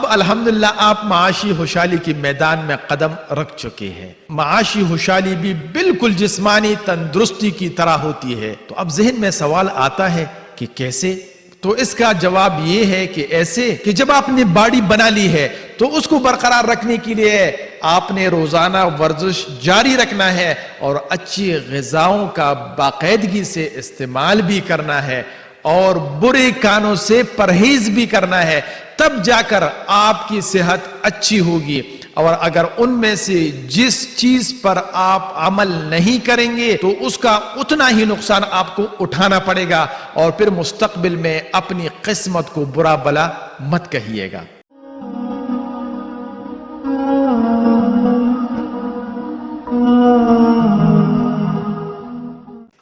الحمدللہ آپ معاشی خوشحالی کے میدان میں قدم رکھ چکے ہیں۔ معاشی خوشحالی بھی بالکل جسمانی تندرستی کی طرح ہوتی ہے۔ تو اب ذہن میں سوال آتا ہے کہ کیسے؟ تو اس کا جواب یہ ہے کہ ایسے کہ جب آپ نے باڈی بنا لی ہے تو اس کو برقرار رکھنے کے لیے آپ نے روزانہ ورزش جاری رکھنا ہے اور اچھی غذاؤں کا باقاعدگی سے استعمال بھی کرنا ہے اور برے کھانوں سے پرہیز بھی کرنا ہے، تب جا کر آپ کی صحت اچھی ہوگی۔ اور اگر ان میں سے جس چیز پر آپ عمل نہیں کریں گے تو اس کا اتنا ہی نقصان آپ کو اٹھانا پڑے گا اور پھر مستقبل میں اپنی قسمت کو برا بلا مت کہیے گا۔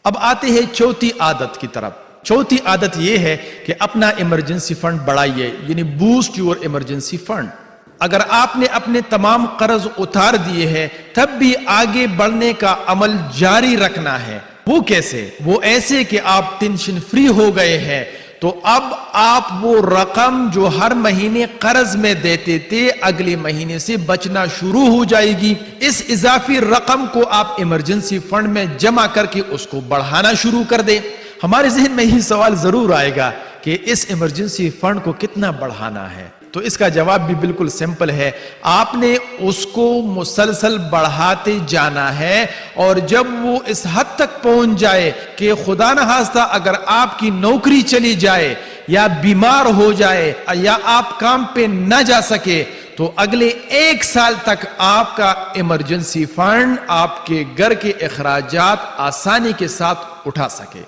اب آتے ہیں چوتھی عادت کی طرف۔ چوتھی عادت یہ ہے کہ اپنا ایمرجنسی فنڈ بڑھائیے، یعنی بوسٹ یور ایمرجنسی فنڈ۔ اگر آپ نے اپنے تمام قرض اتار دیے ہیں تب بھی آگے بڑھنے کا عمل جاری رکھنا ہے۔ وہ کیسے؟ وہ ایسے کہ آپ ٹینشن فری ہو گئے ہیں تو اب آپ وہ رقم جو ہر مہینے قرض میں دیتے تھے اگلے مہینے سے بچنا شروع ہو جائے گی۔ اس اضافی رقم کو آپ ایمرجنسی فنڈ میں جمع کر کے اس کو بڑھانا شروع کر دیں۔ ہمارے ذہن میں یہ سوال ضرور آئے گا کہ اس ایمرجنسی فنڈ کو کتنا بڑھانا ہے؟ تو اس کا جواب بھی بالکل سمپل ہے، آپ نے اس کو مسلسل بڑھاتے جانا ہے اور جب وہ اس حد تک پہنچ جائے کہ خدا نخواستہ اگر آپ کی نوکری چلی جائے یا بیمار ہو جائے یا آپ کام پہ نہ جا سکے تو اگلے 1 سال تک آپ کا ایمرجنسی فنڈ آپ کے گھر کے اخراجات آسانی کے ساتھ اٹھا سکے۔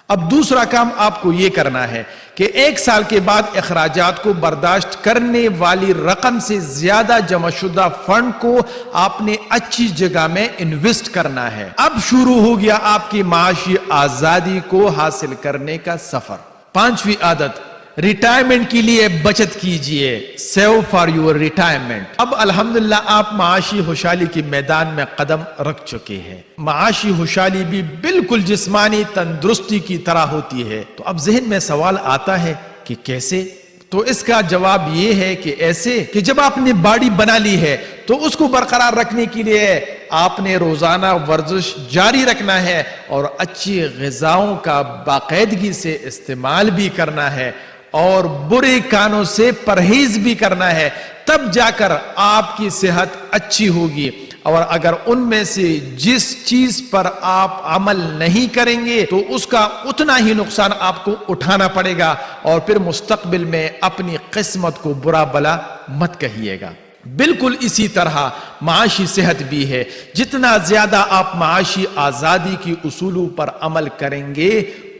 اب دوسرا کام آپ کو یہ کرنا ہے کہ 1 سال کے بعد اخراجات کو برداشت کرنے والی رقم سے زیادہ جمع شدہ فنڈ کو آپ نے اچھی جگہ میں انویسٹ کرنا ہے۔ اب شروع ہو گیا آپ کی معاشی آزادی کو حاصل کرنے کا سفر۔ 5ویں عادت، ریٹائرمنٹ کے لیے بچت کیجئے، سیو فار یور ریٹائرمنٹ۔ اب الحمدللہ آپ معاشی خوشحالی کے میدان میں قدم رکھ چکے ہیں۔ معاشی خوشحالی بھی بالکل جسمانی تندرستی کی طرح ہوتی ہے۔ تو اب ذہن میں سوال آتا ہے کہ کیسے؟ تو اس کا جواب یہ ہے کہ ایسے کہ جب آپ نے باڈی بنا لی ہے تو اس کو برقرار رکھنے کے لیے آپ نے روزانہ ورزش جاری رکھنا ہے اور اچھی غذاؤں کا باقاعدگی سے استعمال بھی کرنا ہے اور برے کھانوں سے پرہیز بھی کرنا ہے، تب جا کر آپ کی صحت اچھی ہوگی۔ اور اگر ان میں سے جس چیز پر آپ عمل نہیں کریں گے تو اس کا اتنا ہی نقصان آپ کو اٹھانا پڑے گا اور پھر مستقبل میں اپنی قسمت کو برا بلا مت کہیے گا۔ بالکل اسی طرح معاشی صحت بھی ہے، جتنا زیادہ آپ معاشی آزادی کی اصولوں پر عمل کریں گے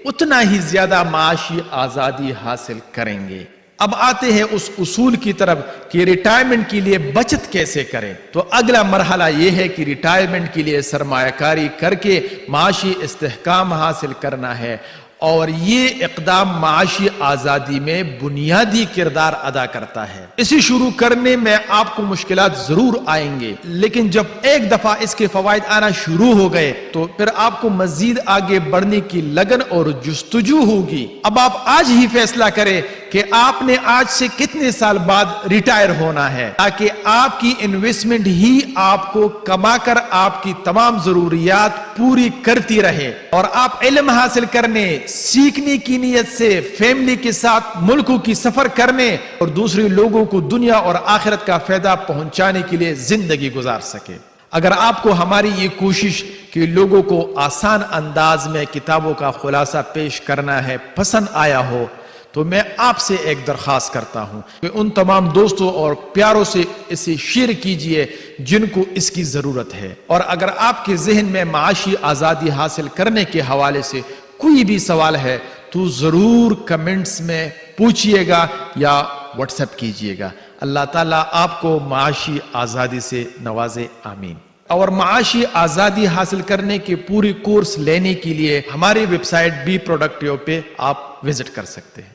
اتنا ہی زیادہ معاشی آزادی حاصل کریں گے۔ اب آتے ہیں اس اصول کی طرف کہ ریٹائرمنٹ کے لیے بچت کیسے کریں۔ تو اگلا مرحلہ یہ ہے کہ ریٹائرمنٹ کے لیے سرمایہ کاری کر کے معاشی استحکام حاصل کرنا ہے اور یہ اقدام معاشی آزادی میں بنیادی کردار ادا کرتا ہے۔ اسے شروع کرنے میں آپ کو مشکلات ضرور آئیں گے، لیکن جب ایک دفعہ اس کے فوائد آنا شروع ہو گئے تو پھر آپ کو مزید آگے بڑھنے کی لگن اور جستجو ہوگی۔ اب آپ آج ہی فیصلہ کریں کہ آپ نے آج سے کتنے سال بعد ریٹائر ہونا ہے، تاکہ آپ کی انویسٹمنٹ ہی آپ کو کما کر آپ کی تمام ضروریات پوری کرتی رہے اور آپ علم حاصل کرنے، سیکھنے کی نیت سے فیملی کے ساتھ ملکوں کی سفر کرنے اور دوسرے لوگوں کو دنیا اور آخرت کا فائدہ پہنچانے کے لیے زندگی گزار سکے۔ اگر آپ کو ہماری یہ کوشش کہ لوگوں کو آسان انداز میں کتابوں کا خلاصہ پیش کرنا ہے پسند آیا ہو تو میں آپ سے ایک درخواست کرتا ہوں کہ ان تمام دوستوں اور پیاروں سے اسے شیئر کیجئے جن کو اس کی ضرورت ہے۔ اور اگر آپ کے ذہن میں معاشی آزادی حاصل کرنے کے حوالے سے کوئی بھی سوال ہے تو ضرور کمنٹس میں پوچھئے گا یا واٹس ایپ کیجئے گا۔ اللہ تعالیٰ آپ کو معاشی آزادی سے نوازے، آمین۔ اور معاشی آزادی حاصل کرنے کے پوری کورس لینے کے لیے ہماری ویب سائٹ بی پروڈکٹیو پہ آپ وزٹ کر سکتے ہیں۔